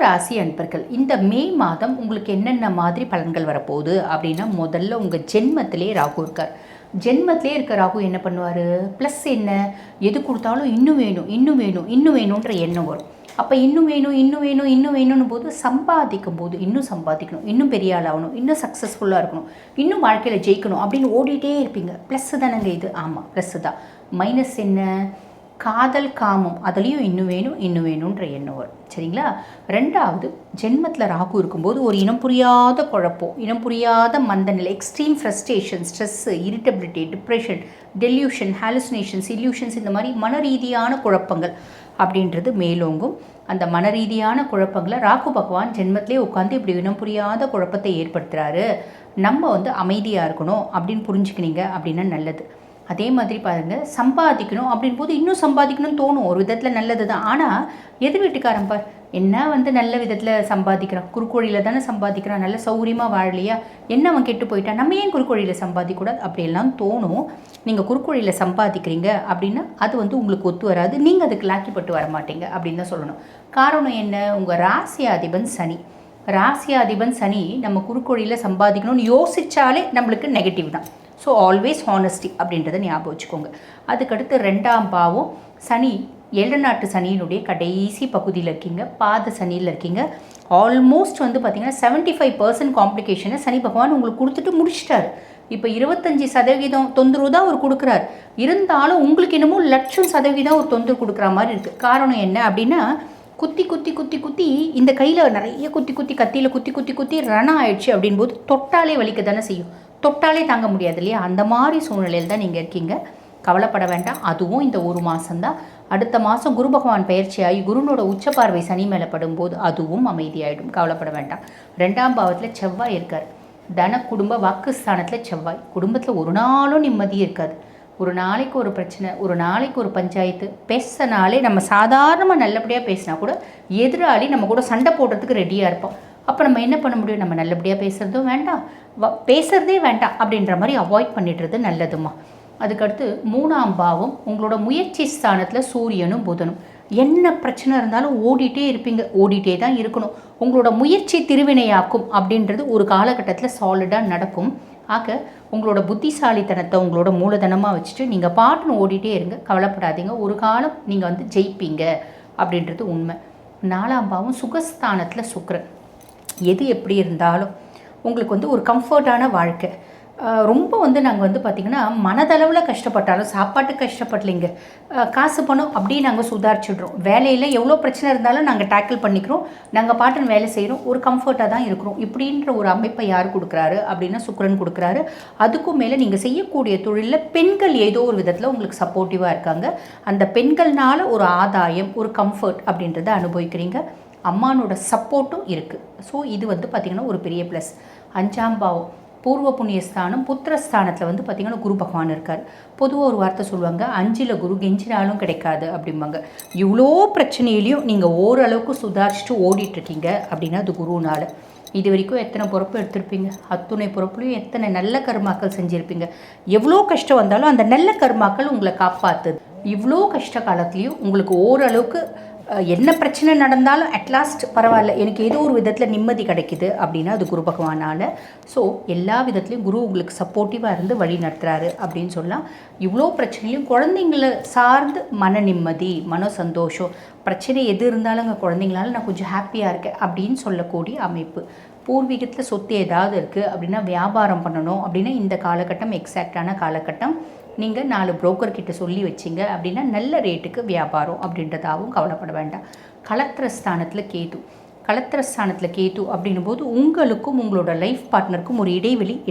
ராசி அன்பர்கள் இந்த மே மாதம் உங்களுக்கு என்னென்ன மாதிரி பலன்கள் வரப்போகுது அப்படின்னா, முதல்ல உங்கள் ஜென்மத்திலே ராகு இருக்கார். ஜென்மத்திலே இருக்க ராகு என்ன பண்ணுவார்? ப்ளஸ் என்ன, எது கொடுத்தாலும் இன்னும் வேணும் இன்னும் வேணும் இன்னும் வேணுன்ற எண்ணம் வரும். அப்போ இன்னும் வேணும் இன்னும் வேணும் இன்னும் வேணும்னு போது சம்பாதிக்கும் போது இன்னும் சம்பாதிக்கணும், இன்னும் பெரிய ஆள் ஆகணும், இன்னும் சக்ஸஸ்ஃபுல்லாக இருக்கணும், இன்னும் வாழ்க்கையில் ஜெயிக்கணும் அப்படின்னு ஓடிட்டே இருப்பீங்க. ப்ளஸ்ஸு தானேங்க இது. ஆமாம், ப்ளஸ்ஸு தான். மைனஸ் என்ன? காதல் காமம், அதுலேயும் இன்னும் வேணும் இன்னும் வேணுன்ற எண்ணம் வரும். சரிங்களா? ரெண்டாவது, ஜென்மத்தில் ராகு இருக்கும்போது ஒரு இனம் புரியாத குழப்பம், இனம் புரியாத மந்தநிலை, extreme frustration, stress, irritability, depression, delusion, hallucinations, illusions, இந்த மாதிரி மன ரீதியான குழப்பங்கள் அப்படின்றது மேலோங்கும். அந்த மன ரீதியான குழப்பங்களை ராகு பகவான் ஜென்மத்திலே உட்காந்து இப்படி இனம் புரியாத குழப்பத்தை ஏற்படுத்துகிறாரு. நம்ம அமைதியாக இருக்கணும் அப்படின்னு புரிஞ்சுக்கினீங்க அப்படின்னா நல்லது. அதே மாதிரி பாருங்கள், சம்பாதிக்கணும் அப்படின் போது இன்னும் சம்பாதிக்கணும்னு தோணும். ஒரு விதத்தில் நல்லது தான். ஆனால் எதிர் வீட்டுக்காரன் பார் என்ன நல்ல விதத்தில் சம்பாதிக்கிறான், குறுக்கோழியில் தானே சம்பாதிக்கிறான், நல்ல சௌகரியமாக வாழலையா, என்ன அவன் கெட்டு போயிட்டான், நம்ம ஏன் குறுக்கோழியில் சம்பாதிக்கூடாது அப்படியெல்லாம் தோணும். நீங்கள் குறுக்கோழியில் சம்பாதிக்கிறீங்க அப்படின்னா அது உங்களுக்கு ஒத்து வராது. நீங்கள் அதுக்கு லாக்கிப்பட்டு வர மாட்டீங்க அப்படின்னு தான் சொல்லணும். காரணம் என்ன? உங்கள் ராசியாதிபன் சனி. ராசியாதிபன் சனி நம்ம குறுக்கோழியில் சம்பாதிக்கணும்னு யோசித்தாலே நம்மளுக்கு நெகட்டிவ் தான். ஸோ ஆல்வேஸ் ஹானஸ்டி அப்படின்றத ஞாபகம் வச்சுக்கோங்க. அதுக்கடுத்து 2ஆம் பாவம் சனி, 7 நாட்டு சனியினுடைய கடைசி பகுதியில் இருக்கீங்க, பாத சனியில் இருக்கீங்க. ஆல்மோஸ்ட் பார்த்திங்கன்னா 75% காம்ப்ளிகேஷனை சனி பகவான் உங்களுக்கு கொடுத்துட்டு முடிச்சிட்டாரு. இப்போ 25% தொந்தரவு தான் அவர் கொடுக்குறார். இருந்தாலும் உங்களுக்கு என்னமோ 1,00,000% ஒரு தொந்தரவு கொடுக்குற மாதிரி இருக்குது. காரணம் என்ன அப்படின்னா, குத்தி குத்தி குத்தி குத்தி இந்த கையில் நிறைய குத்தி குத்தி கத்தியில் குத்தி குத்தி குத்தி ரணம் ஆயிடுச்சு அப்படின்போது தொட்டாலே வலிக்க தானே செய்யும். தொட்டாலே தாங்க முடியாது இல்லையா? அந்த மாதிரி சூழ்நிலையில் தான் நீங்கள் இருக்கீங்க. கவலைப்பட வேண்டாம். அதுவும் இந்த ஒரு மாதம்தான். அடுத்த மாதம் குரு பகவான் பயிற்சியாகி குருனோட உச்சப்பார்வை சனி மேலே படும்போது அதுவும் அமைதியாகிடும். கவலைப்பட வேண்டாம். 2ஆம் பாவத்தில் செவ்வாய் இருக்கார். தன குடும்ப வாக்குஸ்தானத்தில் செவ்வாய். குடும்பத்தில் ஒரு நாளும் நிம்மதி இருக்காது. ஒரு நாளைக்கு ஒரு பிரச்சனை, ஒரு நாளைக்கு ஒரு பஞ்சாயத்து. பேசினாலே நம்ம சாதாரணமாக நல்லபடியாக பேசினா கூட எதிராளி நம்ம கூட சண்டை போடுறதுக்கு ரெடியாக இருப்போம். அப்போ நம்ம என்ன பண்ண முடியும்? நம்ம நல்லபடியாக பேசுகிறதும் வேண்டாம், பேசுகிறதே வேண்டாம் அப்படின்ற மாதிரி அவாய்ட் பண்ணிடுறது நல்லதுமா. அதுக்கடுத்து 3ஆம் பாவம் உங்களோட முயற்சி ஸ்தானத்தில் சூரியனும் புதனும். என்ன பிரச்சனை இருந்தாலும் ஓடிட்டே இருப்பீங்க, ஓடிட்டே தான் இருக்கணும். உங்களோட முயற்சி திருவினையாக்கும் அப்படின்றது ஒரு காலகட்டத்தில் சாலிடாக நடக்கும். ஆக உங்களோட புத்திசாலித்தனத்தை உங்களோட மூலதனமாக வச்சுட்டு நீங்கள் பாட்டுன்னு ஓடிட்டே இருங்க. கவலைப்படாதீங்க. ஒரு காலம் நீங்கள் ஜெயிப்பீங்க அப்படின்றது உண்மை. 4ஆம் பாவம் சுகஸ்தானத்தில் சுக்கிரன். எது எப்படி இருந்தாலும் உங்களுக்கு ஒரு கம்ஃபர்டான வாழ்க்கை. ரொம்ப நாங்கள் பார்த்திங்கன்னா மனதளவில் கஷ்டப்பட்டாலும் சாப்பாட்டுக்கு கஷ்டப்படலைங்க, காசு பணம் அப்படியே நாங்கள் சுதாரிச்சிடுறோம். வேலையில் எவ்வளோ பிரச்சனை இருந்தாலும் நாங்கள் டேக்கிள் பண்ணிக்கிறோம், நாங்கள் பாட்டுன்னு வேலை செய்கிறோம், ஒரு கம்ஃபர்ட்டாக தான் இருக்கிறோம். இப்படின்ற ஒரு அமைப்பை யார் கொடுக்குறாரு அப்படின்னா சுக்கிரன் கொடுக்குறாரு. அதுக்கும் மேலே நீங்கள் செய்யக்கூடிய தொழிலில் பெண்கள் ஏதோ ஒரு விதத்தில் உங்களுக்கு சப்போர்ட்டிவாக இருக்காங்க. அந்த பெண்கள்னால ஒரு ஆதாயம், ஒரு கம்ஃபர்ட் அப்படின்றத அனுபவிக்கிறீங்க. அம்மானோட சப்போர்ட்டும் இருக்குது. ஸோ இது பார்த்திங்கன்னா ஒரு பெரிய ப்ளஸ். 5ஆம் பாவம் பூர்வ புண்ணியஸ்தானம் புத்திரஸ்தானத்தில் பார்த்திங்கன்னா குரு பகவான் இருக்கார். பொதுவாக ஒரு வார்த்தை சொல்லுவாங்க, 5ல் குரு கெஞ்சினாலும் கிடைக்காது அப்படிம்பாங்க. இவ்வளோ பிரச்சனையிலையும் நீங்கள் ஓரளவுக்கு சுதாரிச்சுட்டு ஓடிட்டுருக்கீங்க அப்படின்னா அது குருனால். இது வரைக்கும் எத்தனை பொறுப்பு எடுத்திருப்பீங்க, அத்துணை பொறுப்புலையும் எத்தனை நல்ல கர்மாக்கள் செஞ்சுருப்பீங்க. எவ்வளோ கஷ்டம் வந்தாலும் அந்த நல்ல கர்மாக்கள் உங்களை காப்பாற்றுது. இவ்வளோ கஷ்ட காலத்துலேயும் உங்களுக்கு ஓரளவுக்கு என்ன பிரச்சனை நடந்தாலும் அட்லாஸ்ட் பரவாயில்ல, எனக்கு ஏதோ ஒரு விதத்தில் நிம்மதி கிடைக்குது அப்படின்னா அது குரு பகவானால். ஸோ எல்லா விதத்துலையும் குரு உங்களுக்கு சப்போர்ட்டிவாக இருந்து வழி நடத்துகிறாரு அப்படின்னு சொல்லலாம். இவ்வளோ பிரச்சனையும் குழந்தைங்கள சார்ந்து மன நிம்மதி, மன சந்தோஷம், பிரச்சனை எது இருந்தாலும் அங்கே குழந்தைங்களால நான் கொஞ்சம் ஹாப்பியாக இருக்கேன் அப்படின்னு சொல்லக்கூடிய அமைப்பு. பூர்வீகத்தில் சொத்து ஏதாவது இருக்குது அப்படின்னா வியாபாரம் பண்ணணும் அப்படின்னா இந்த காலகட்டம் எக்ஸாக்டான காலகட்டம். நீங்கள் 4 புரோக்கர்கிட்ட சொல்லி வச்சிங்க அப்படின்னா நல்ல ரேட்டுக்கு வியாபாரம் அப்படின்றதாகவும் கவலைப்பட வேண்டாம். கலத்திரஸ்தானத்தில் கேது. கலத்திரஸ்தானத்தில் கேது அப்படின்னும் போது உங்களுக்கும் உங்களோட லைஃப் பார்ட்னருக்கும் ஒரு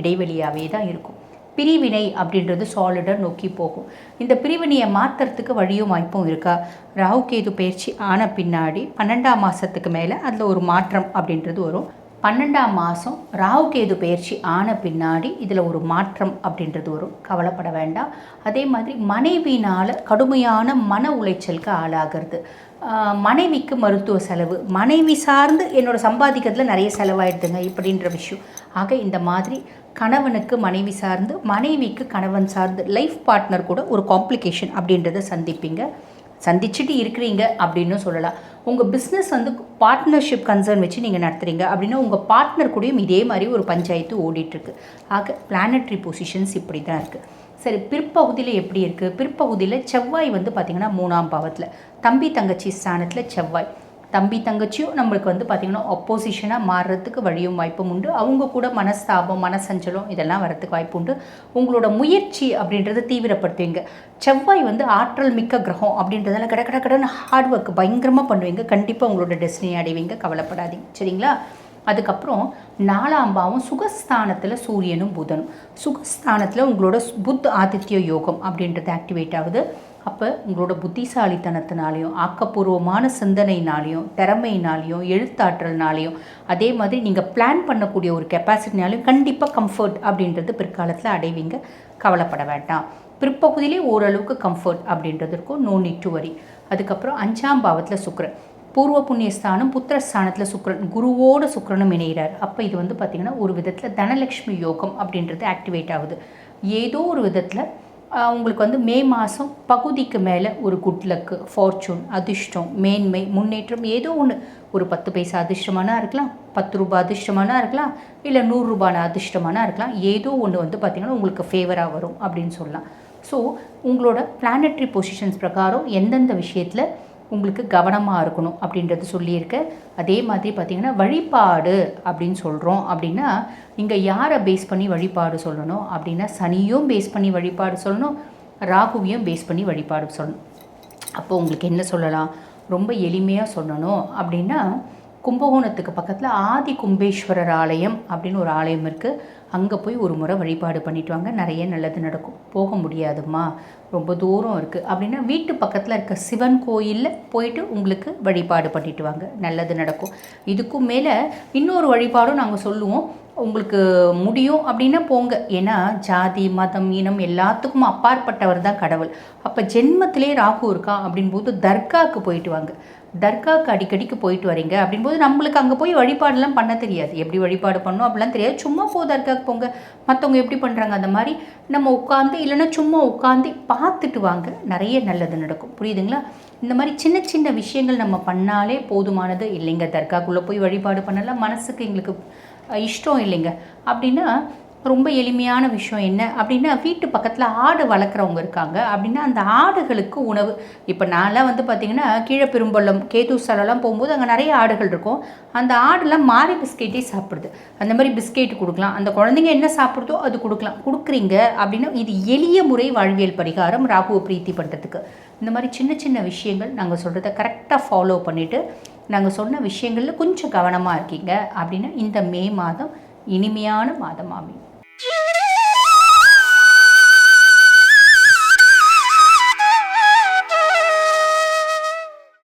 இடைவெளியாகவே தான் இருக்கும். பிரிவினை அப்படின்றது சாலிடாக நோக்கி போகும். இந்த பிரிவினையை மாற்றுறதுக்கு வழியும் வாய்ப்பும் இருக்கா? ராகு கேது பயிற்சி ஆன பின்னாடி 12ஆம் மாதத்துக்கு மேலே அதில் ஒரு மாற்றம் அப்படின்றது வரும். 12ஆம் மாதம் ராகு கேது பயிற்சி ஆன பின்னாடி இதில் ஒரு மாற்றம் அப்படின்றது வரும். கவலைப்பட வேண்டாம். அதே மாதிரி மனைவினால் கடுமையான மன உளைச்சலுக்கு ஆளாகிறது. மனைவிக்கு மருத்துவ செலவு, மனைவி சார்ந்து என்னோட சம்பாதிக்கிறதுல நிறைய செலவாயிடுதுங்க இப்படின்ற விஷயம். ஆக இந்த மாதிரி கணவனுக்கு மனைவி சார்ந்து, மனைவிக்கு கணவன் சார்ந்து, லைஃப் பார்ட்னர் கூட ஒரு காம்ப்ளிகேஷன் அப்படின்றத சந்திப்பீங்க. சந்திச்சுட்டு இருக்கிறீங்க அப்படின்னு சொல்லலாம். உங்கள் பிஸ்னஸ் வந்து பார்ட்னர்ஷிப் கன்சர்ன் வச்சு நீங்கள் நடத்துகிறீங்க அப்படின்னா உங்கள் பார்ட்னர் கூடயும் இதே மாதிரி ஒரு பஞ்சாயத்து ஓடிட்டுருக்கு. ஆக பிளானட்ரி பொசிஷன்ஸ் இப்படி தான் இருக்குது. சரி, பிற்பகுதியில் எப்படி இருக்குது? பிற்பகுதியில் செவ்வாய் வந்து பார்த்திங்கன்னா 3ஆம் பாவத்தில், தம்பி தங்கச்சி ஸ்தானத்தில் செவ்வாய். தம்பி தங்கச்சியும் நம்மளுக்கு வந்து பார்த்திங்கன்னா அப்போசிஷனாக மாறுறதுக்கு வழியும் வாய்ப்பும் உண்டு. அவங்க கூட மனஸ்தாபம், மனசஞ்சலம் இதெல்லாம் வரத்துக்கு வாய்ப்பு உண்டு. உங்களோட முயற்சி அப்படின்றத தீவிரப்படுத்துவீங்க. செவ்வாய் வந்து ஆற்றல் மிக்க கிரகம் அப்படின்றதால கடன்னு ஹார்ட் ஒர்க் பயங்கரமாக பண்ணுவீங்க. கண்டிப்பாக உங்களோட டெஸ்டினி அடைவீங்க, கவலைப்படாதீங்க. சரிங்களா? அதுக்கப்புறம் 4ஆம் பாவம் சுகஸ்தானத்தில் சூரியனும் புதனும். சுகஸ்தானத்தில் உங்களோட புத் ஆதித்ய யோகம் அப்படின்றது ஆக்டிவேட் ஆகுது. அப்போ உங்களோட புத்திசாலித்தனத்தினாலையும் ஆக்கப்பூர்வமான சிந்தனையினாலையும் திறமையினாலையும் எழுத்தாற்றல்னாலையும் அதே மாதிரி நீங்கள் பிளான் பண்ணக்கூடிய ஒரு கெப்பாசிட்டினாலையும் கண்டிப்பாக கம்ஃபர்ட் அப்படின்றது பிற்காலத்தில் அடைவீங்க, கவலைப்பட வேண்டாம். பிற்பகுதியிலே ஓரளவுக்கு கம்ஃபர்ட் அப்படின்றது இருக்கும், நோ நீட் டு வரி. அதுக்கப்புறம் 5ஆம் பாவத்தில் சுக்கிரன், பூர்வ புண்ணியஸ்தானம் புத்திரஸ்தானத்தில் சுக்கிரன், குருவோட சுக்கிரனும் இணைகிறார். அப்போ இது வந்து பார்த்திங்கன்னா ஒரு விதத்தில் தனலக்ஷ்மி யோகம் அப்படின்றது ஆக்டிவேட் ஆகுது. ஏதோ ஒரு விதத்தில் உங்களுக்கு வந்து மே மாதம் பகுதிக்கு மேலே ஒரு குட் லக்கு, ஃபார்ச்சூன், அதிர்ஷ்டம், மேன்மை, முன்னேற்றம் ஏதோ ஒன்று, ஒரு 10 பைசா அதிர்ஷ்டமானா இருக்கலாம், 10 ரூபாய் அதிர்ஷ்டமானா இருக்கலாம், இல்லை 100 ரூபாய் அதிர்ஷ்டமானா இருக்கலாம். ஏதோ ஒன்று வந்து பார்த்திங்கன்னா உங்களுக்கு ஃபேவராக வரும் அப்படின்னு சொல்லலாம். ஸோ உங்களோட பிளானட்ரி பொசிஷன்ஸ் பிரகாரம் எந்தெந்த விஷயத்தில் உங்களுக்கு கவனமாக இருக்கணும் அப்படின்றது சொல்லியிருக்கேன். அதே மாதிரி பார்த்திங்கன்னா வழிபாடு அப்படின்னு சொல்கிறோம் அப்படின்னா நீங்கள் யாரை பேஸ் பண்ணி வழிபாடு சொல்லணும் அப்படின்னா சனியும் பேஸ் பண்ணி வழிபாடு சொல்லணும், ராகுவையும் பேஸ் பண்ணி வழிபாடு சொல்லணும். அப்போது உங்களுக்கு என்ன சொல்லலாம், ரொம்ப எளிமையாக சொல்லணும் அப்படின்னா கும்பகோணத்துக்கு பக்கத்தில் ஆதி கும்பேஸ்வரர் ஆலயம் அப்படின்னு ஒரு ஆலயம் இருக்குது. அங்கே போய் ஒரு முறை வழிபாடு பண்ணிட்டு வாங்க, நிறைய நல்லது நடக்கும். போக முடியாதுமா, ரொம்ப தூரம் இருக்குது அப்படின்னா வீட்டு பக்கத்தில் இருக்க சிவன் கோயிலில் போயிட்டு உங்களுக்கு வழிபாடு பண்ணிட்டு வாங்க, நல்லது நடக்கும். இதுக்கும் மேலே இன்னொரு வழிபாடும் நாங்கள் சொல்லுவோம், உங்களுக்கு முடியும் அப்படின்னா போங்க. ஏன்னா ஜாதி மதம் இனம் எல்லாத்துக்கும் அப்பாற்பட்டவர் தான் கடவுள். அப்போ ஜென்மத்திலே ராகு இருக்கா அப்படின்போது தர்காவுக்கு போயிட்டு வாங்க. தர்காவுக்கு அடிக்கடிக்கு போயிட்டு வரீங்க அப்படின்போது நம்மளுக்கு அங்கே போய் வழிபாடெல்லாம் பண்ண தெரியாது, எப்படி வழிபாடு பண்ணணும் அப்படிலாம் தெரியாது. சும்மா தர்காவுக்கு போங்க, மற்றவங்க எப்படி பண்ணுறாங்க அந்த மாதிரி நம்ம உட்காந்து இல்லைன்னா சும்மா உட்காந்து பார்த்துட்டு வாங்க, நிறைய நல்லது நடக்கும். புரியுதுங்களா? இந்த மாதிரி சின்ன சின்ன விஷயங்கள் நம்ம பண்ணாலே போதுமானது. இல்லைங்க தர்காக்குள்ளே போய் வழிபாடு பண்ணலாம், மனசுக்கு எங்களுக்கு இஷ்டம் இல்லைங்க அப்படின்னா ரொம்ப எளிமையான விஷயம் என்ன அப்படின்னா வீட்டு பக்கத்தில் ஆடு வளர்க்குறவங்க இருக்காங்க அப்படின்னா அந்த ஆடுகளுக்கு உணவு. இப்போ நான்லாம் வந்து பார்த்திங்கன்னா கீழே பெரும்பள்ளம் கேது ஸ்தலம்லாம் போகும்போது அங்கே நிறைய ஆடுகள் இருக்கும். அந்த ஆடுலாம் மாறி பிஸ்கெட்டே சாப்பிடுது. அந்த மாதிரி பிஸ்கெட் கொடுக்கலாம், அந்த குழந்தைங்க என்ன சாப்பிடுதோ அது கொடுக்கலாம். கொடுக்குறீங்க அப்படின்னா இது எளிய முறை வாழ்வியல் பரிகாரம் ராகுவை பிரீத்தி பண்ணுறதுக்கு. இந்த மாதிரி சின்ன சின்ன விஷயங்கள் நாங்கள் சொல்கிறத கரெக்டாக ஃபாலோ பண்ணிவிட்டு நாங்கள் சொன்ன விஷயங்களில் கொஞ்சம் கவனமாக இருக்கீங்க அப்படின்னா இந்த மே மாதம் இனிமையான மாதம் அமையும்.